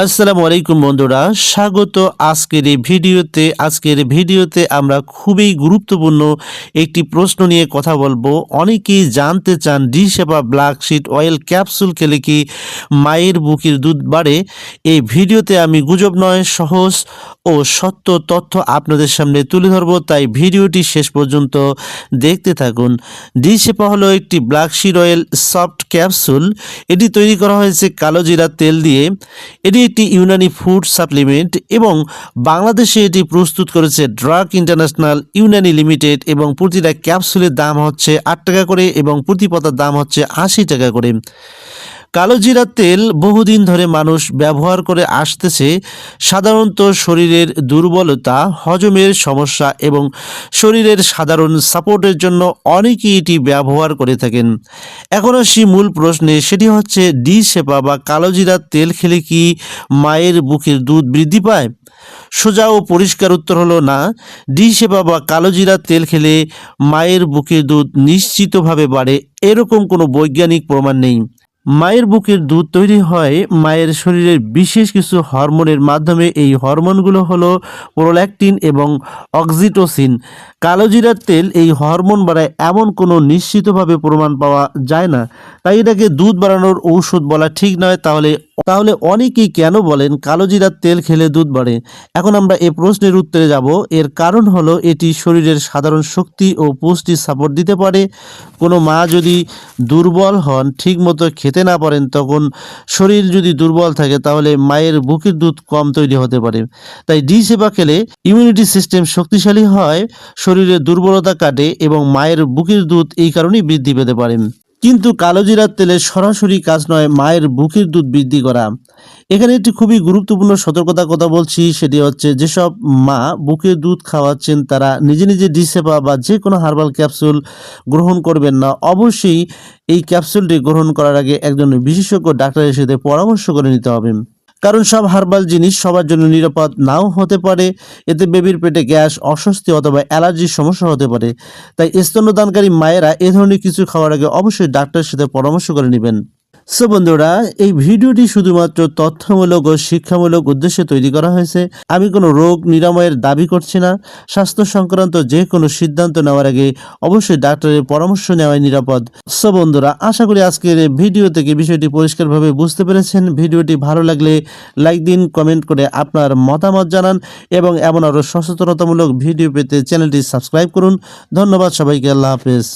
আসসালামু আলাইকুম বন্ধুরা, স্বাগত আজকের ভিডিওতে আমরা খুবই গুরুত্বপূর্ণ একটি প্রশ্ন নিয়ে কথা বলবো। অনেকেই জানতে চান ডিশেপা ব্ল্যাক সিড অয়েল ক্যাপসুল খেলে কি মায়ের বুকের দুধ বাড়ে। এই ভিডিওতে আমি গুজব নয়, সহজ ও সত্য তথ্য আপনাদের সামনে তুলে ধরবো, তাই ভিডিওটি শেষ পর্যন্ত দেখতে থাকুন। ডিশেপা হলো একটি black seed oil soft capsule. এটি তৈরি করা হয়েছে কালো জিরার তেল দিয়ে। এটি একটি ইউনানি ফুড সাপ্লিমেন্ট এবং বাংলাদেশে এটি প্রস্তুত করেছে ড্রাগ ইন্টারন্যাশনাল ইউনানি লিমিটেড এবং প্রতিটা ক্যাপসুলের দাম হচ্ছে 8 টাকা করে এবং প্রতি পাতার দাম হচ্ছে 80 টাকা করে। কালো জিরার তেল বহুদিন ধরে মানুষ ব্যবহার করে আসতেছে। সাধারণত শরীরের দুর্বলতা, হজমের সমস্যা এবং শরীরের সাধারণ সাপোর্টের জন্য অনেকেই এটি ব্যবহার করে থাকেন। এখন আসি মূল প্রশ্নে, সেটি হচ্ছে ডিশেপা বা কালো জিরার তেল খেলে কি মায়ের বুকের দুধ বৃদ্ধি পায়? সোজা ও পরিষ্কার উত্তর হলো না। ডিশেপা বা কালো জিরার তেল খেলে মায়ের বুকের দুধ নিশ্চিতভাবে বাড়ে এরকম কোনো বৈজ্ঞানিক প্রমাণ নেই। মায়ের বুকের দুধ তৈরি হয় মায়ের শরীরের বিশেষ কিছু হরমোনের মাধ্যমে। এই হরমোনগুলো হলো প্রোল্যাকটিন এবং অক্সিটোসিন। কালো জিরার তেল এই হরমোন বাড়ায় এমন কোনো নিশ্চিতভাবে প্রমাণ পাওয়া যায় না, তাই এটাকে দুধ বাড়ানোর ঔষধ বলা ঠিক নয়। তাহলে তাহলে অনেকেই কেন বলেন কালো জিরার তেল খেলে দুধ বাড়ে? এখন আমরা এই প্রশ্নের উত্তরে যাব। এর কারণ হলো এটি শরীরের সাধারণ শক্তি ও পুষ্টির সাপোর্ট দিতে পারে। কোনো মা যদি দুর্বল হন, ঠিকমতো খেতে না পারেন, তখন শরীর যদি দুর্বল থাকে তাহলে মায়ের বুকের দুধ কম তৈরি হতে পারে। তাই ডিশেপা খেলে ইমিউনিটি সিস্টেম শক্তিশালী হয়, শরীরের দুর্বলতা কাটে এবং মায়ের বুকের দুধ এই কারণেই বৃদ্ধি পেতে পারে। কিন্তু কালো জিরার তেলের সরাসরি কাজ নয় মায়ের বুকের দুধ বৃদ্ধি করা। এখানে একটি খুবই গুরুত্বপূর্ণ সতর্কতার কথা বলছি, সেটি হচ্ছে যেসব মা বুকের দুধ খাওয়াচ্ছেন তারা নিজে নিজে ডিশেপা বা যে কোনো হার্বাল ক্যাপসুল গ্রহণ করবেন না। অবশ্যই এই ক্যাপসুলটি গ্রহণ করার আগে একজন বিশেষজ্ঞ ডাক্তারের সাথে পরামর্শ করে নিতে হবে, কারণ সব হার্বাল জিনিস সবার জন্য নিরাপদ নাও হতে পারে। এতে বেবির পেটে গ্যাস, অস্বস্তি অথবা অ্যালার্জির সমস্যা হতে পারে। তাই স্তন্যদানকারী মায়েরা এ ধরনের কিছু খাওয়ার আগে অবশ্যই ডাক্তারের সাথে পরামর্শ করে নেবেন। সো বন্ধুরা, এই ভিডিওটি শুধুমাত্র তথ্যমূলক ও শিক্ষামূলক উদ্দেশ্যে তৈরি করা হয়েছে। আমি কোনো রোগ নিরাময়ের দাবি করছি না। স্বাস্থ্য সংক্রান্ত যে কোনো সিদ্ধান্ত নেওয়ার আগে অবশ্যই ডাক্তারের পরামর্শ নেওয়াই নিরাপদ। সো বন্ধুরা, আশা করি আজকের এই ভিডিও থেকে বিষয়টি পরিষ্কারভাবে বুঝতে পেরেছেন। ভিডিওটি ভালো লাগলে লাইক দিন, কমেন্ট করে আপনার মতামত জানান এবং এমন আরও সচেতনতামূলক ভিডিও পেতে চ্যানেলটি সাবস্ক্রাইব করুন। ধন্যবাদ সবাইকে। আল্লাহ হাফেজ।